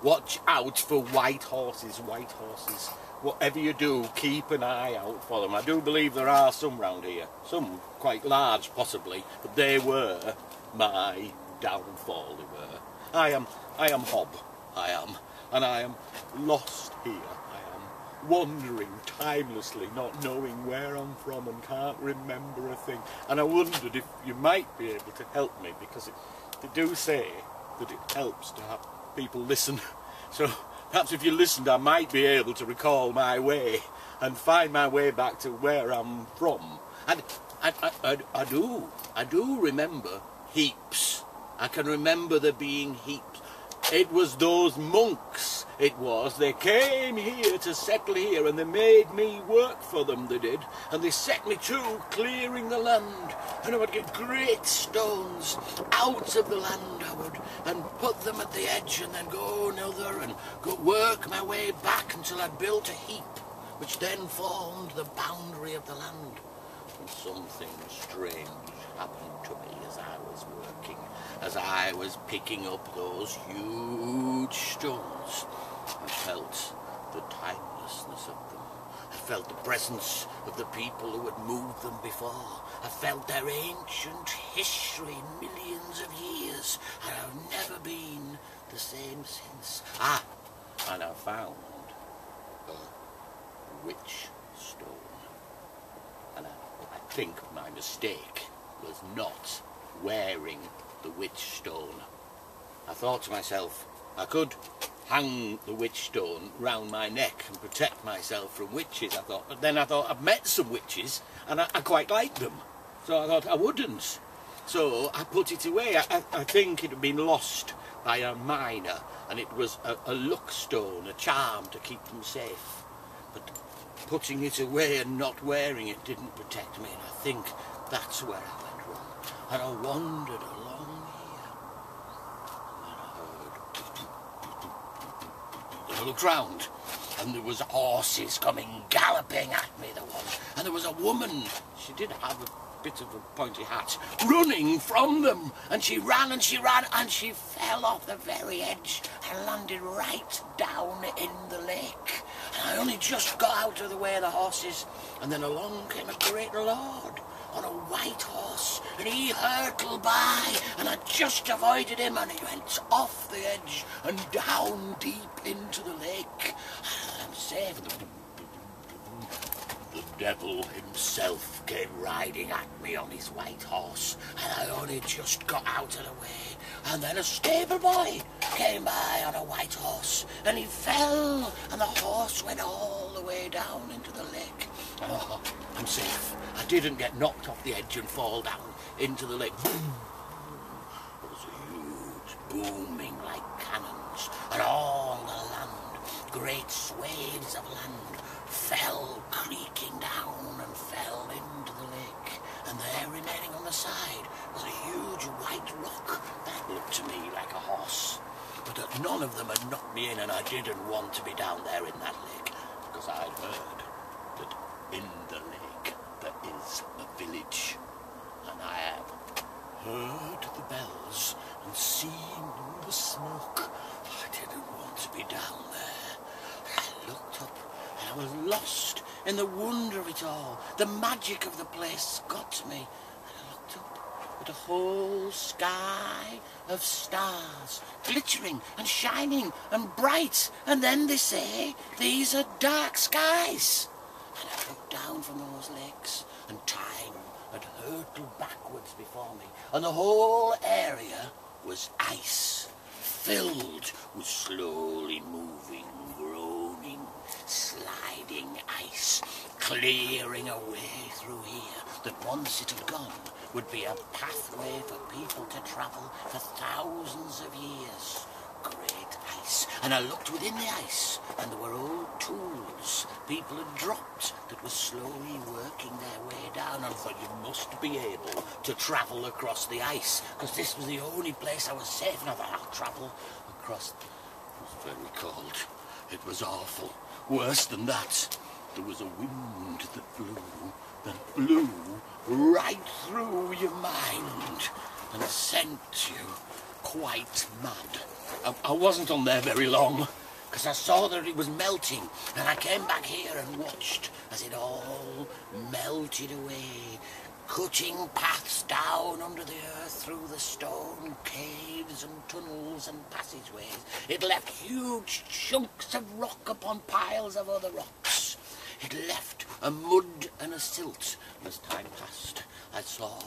Watch out for white horses, white horses. Whatever you do, keep an eye out for them. I do believe there are some round here. Some quite large, possibly. But they were my downfall, they were. I am Hobb, I am. And I am lost here. I am wandering timelessly, not knowing where I'm from and can't remember a thing. And I wondered if you might be able to help me, because they do say that it helps to have people listen. So perhaps if you listened, I might be able to recall my way and find my way back to where I'm from. And I do remember heaps. I can remember there being heaps. It was those monks, it was. They came here to settle here, and they made me work for them, they did. And they set me to clearing the land. And I would get great stones out of the land, I would, and put them at the edge, and then go another, and go work my way back until I built a heap, which then formed the boundary of the land. And something strange happened to me as I was working, as I was picking up those huge stones. I felt the timelessness of them. I felt the presence of the people who had moved them before. I felt their ancient history, millions of years, and I've never been the same since. And I found a witch stone. And I think my mistake was not wearing the witch stone. I thought to myself, I could hang the witch stone round my neck and protect myself from witches, I thought. But then I thought, I've met some witches and I quite like them. So I thought I wouldn't. So I put it away. I think it had been lost by a miner, and it was a luck stone, a charm to keep them safe. But putting it away and not wearing it didn't protect me, and I think that's where I went wrong. And I wandered along here, and I looked round, and there was horses coming galloping at me, there was. And there was a woman, she did have a bit of a pointy hat, running from them, and she ran and she ran, and she fell off the very edge and landed right down in the lake. And I only just got out of the way of the horses, and then along came a great lord on a white horse, and he hurtled by, and I just avoided him, and he went off the edge and down deep into the lake. And I'm safe. The devil himself came riding at me on his white horse, and I only just got out of the way. And then a stable boy came by on a white horse, and he fell, and the horse went all the way down into the lake. Oh, I'm safe. I didn't get knocked off the edge and fall down into the lake. Boom! There was a huge booming like cannons, and all the land, great swathes of land, fell creaking down and fell into the lake. And there, remaining on the side, was a huge white rock that looked to me like a horse. But that none of them had knocked me in, and I didn't want to be down there in that lake, because I'd heard that in the lake there is a village, and I have heard the bells and seen the smoke. I didn't want to be down there. I looked up, and I was lost in the wonder of it all. The magic of the place got to me, and I looked up at a whole sky of stars, glittering and shining and bright, and then they say these are dark skies. And I looked down from those lakes, and time had hurtled backwards before me, and the whole area was ice, filled with slowly moving, groaning, sliding ice, clearing a way through here that once it had gone would be a pathway for people to travel for thousands of years. Great ice. And I looked within the ice, and there were old tools people had dropped that were slowly working their way down. I thought, you must be able to travel across the ice, because this was the only place I was safe. And I thought, I'll travel across. It was very cold. It was awful. Worse than that, there was a wind that blew right through your mind and sent you quite mad. I wasn't on there very long, because I saw that it was melting, and I came back here and watched as it all melted away, cutting paths down under the earth through the stone caves and tunnels and passageways. It left huge chunks of rock upon piles of other rocks. It left a mud and a silt. As time passed, I saw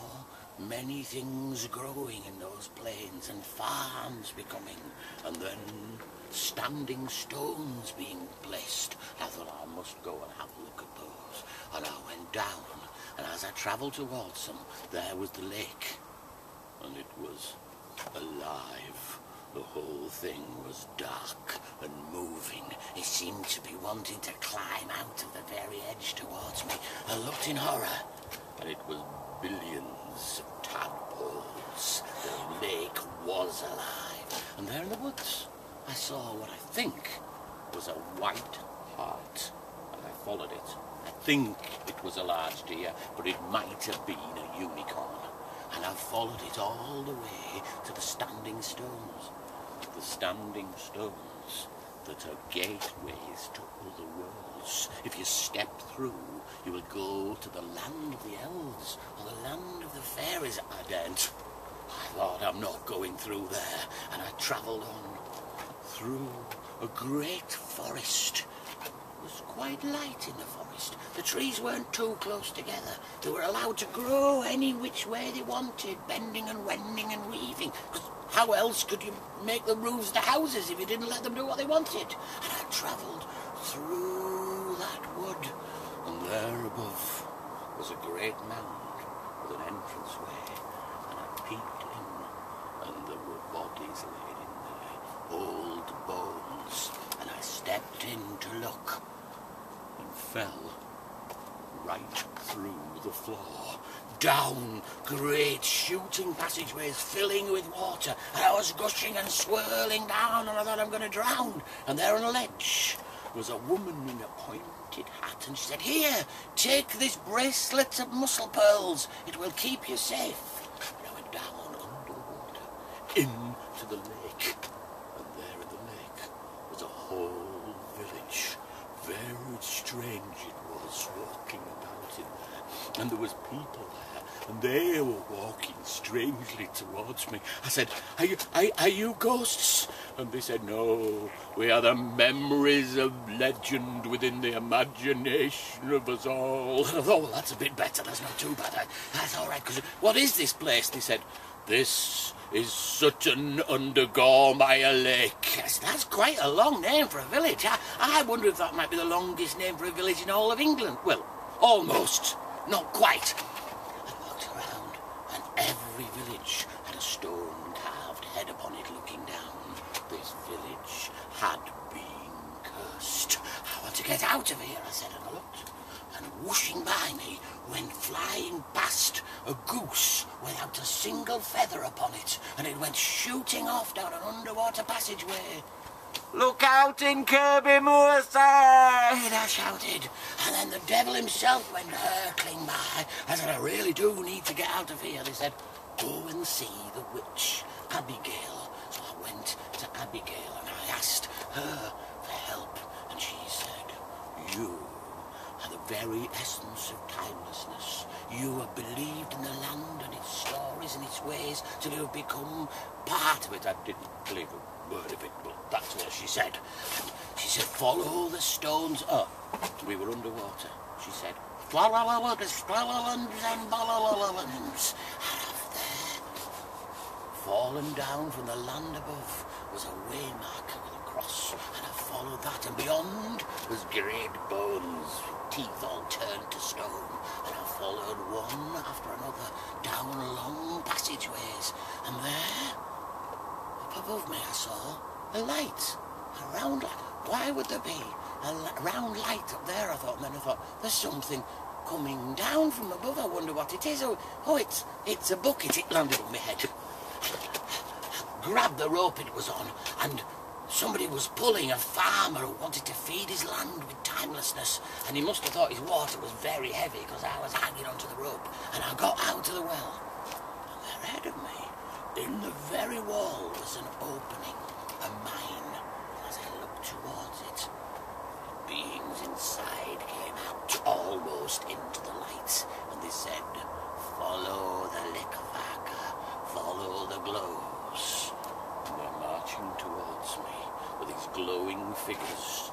many things growing in those plains, and farms becoming, and then standing stones being placed. I thought I must go and have a look at those. And I went down, and as I travelled towards them, there was the lake, and it was alive. The whole thing was dark and moving. It seemed to be wanting to climb out of the very edge towards me. I looked in horror, and it was billions of tadpoles. The lake was alive. And there in the woods, I saw what I think was a white hart, and I followed it. I think it was a large deer, but it might have been a unicorn. And I followed it all the way to the standing stones. The standing stones that are gateways to other worlds. If you step through, you will go to the land of the elves, or the land of the fairies. I daren't. I thought, I'm not going through there. And I travelled on through a great forest. It was quite light in the forest. The trees weren't too close together. They were allowed to grow any which way they wanted, bending and wending and weaving. 'Cause how else could you make the roofs of the houses if you didn't let them do what they wanted? And I travelled through that wood, and there above was a great mound with an entranceway, and I peeked in, and there were bodies laid in there, old bones, and I stepped in to look, and fell right through the floor, down great shooting passageways filling with water, and I was gushing and swirling down, and I thought I'm going to drown. And there on a ledge was a woman in a pointed hat, and she said, "Here, take this bracelet of muscle pearls. It will keep you safe." And I went down underwater into the lake, and there in the lake was a whole village. Very strange it was walking about in there, and there was people there, and they were walking strangely towards me. I said, are you ghosts? And they said, "No, we are the memories of legend within the imagination of us all." And I thought, well, that's a bit better, that's not too bad. That's all right, because what is this place? They said, "This is Sutton under Gormire Lake." I said, that's quite a long name for a village. I wonder if that might be the longest name for a village in all of England. Well, almost, not quite. I looked around, and every village had a stone carved head upon it looking down. This village had been cursed. "I want to get out of here," I said, and I looked. And whooshing by me went flying past a goose without a single feather upon it, and it went shooting off down an underwater passageway. "Look out in Kirby Moorside," I shouted, and then the devil himself went hurtling by. I said, "I really do need to get out of here." They said, "Go and see the witch, Abigail." So I went to Abigail and I asked her for help, and she said, "You are the very essence of timelessness. You have believed in the land and its stories and its ways till you have become part of it." I didn't believe a word of it, but that's what she said. And she said, "Follow the stones up." We were underwater. She said, "Follow the stones and bolololons." And up there, fallen down from the land above, was a waymarker with a cross, and I followed that, and beyond was great bones, teeth all turned to stone, and I followed one after another down long passageways, and there, up above me, I saw a light, a round light. Why would there be a round light up there? I thought, and then I thought, there's something coming down from above. I wonder what it is. Oh, it's a bucket. It landed on my head. Grabbed the rope it was on, and somebody was pulling, a farmer who wanted to feed his land with timelessness, and he must have thought his water was very heavy because I was hanging onto the rope, and I got out of the well, and there ahead of me, in the very wall, was an opening, a mine. As I looked towards it, beings inside came out almost into the light, and they said, "Follow the Lickavaga, follow the glows." And they're marching towards me with these glowing figures.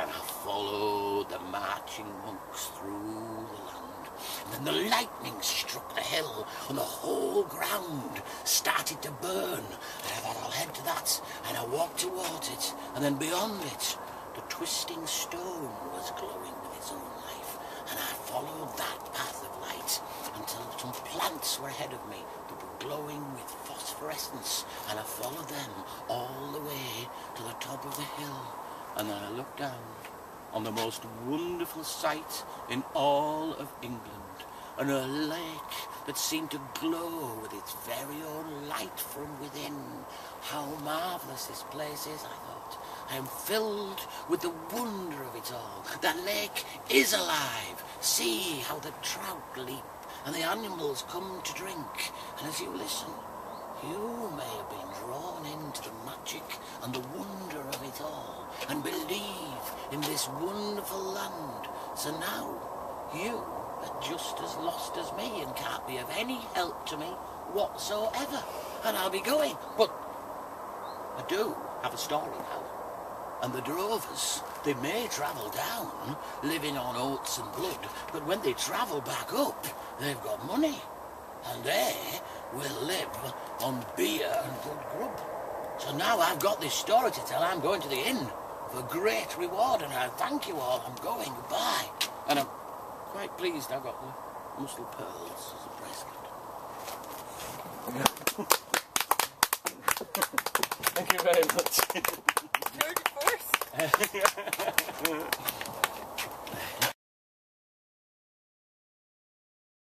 And I followed the marching monks through the land. And then the lightning struck the hill, and the whole ground started to burn. And I thought, I'll head to that, and I walked towards it. And then beyond it, the twisting stone was glowing with its own life. And I followed that path of light until some plants were ahead of me that were glowing with phosphorescence, and I followed them all the way to the top of the hill. And then I looked down on the most wonderful sight in all of England, and a lake that seemed to glow with its very own light from within. How marvellous this place is, I thought. I am filled with the wonder of it all. That lake is alive. See how the trout leap and the animals come to drink. And as you listen, you may have been drawn into the magic and the wonder of it all, and believe in this wonderful land. So now, you are just as lost as me and can't be of any help to me whatsoever. And I'll be going. But I do have a story now. And the drovers, they may travel down, living on oats and blood, but when they travel back up, they've got money. And they will live on beer and good grub. So now I've got this story to tell. I'm going to the inn for great reward, and I thank you all. I'm going. Goodbye. And I'm quite pleased I got the muscle pearls as a bracelet. Thank you very much. Tour de force.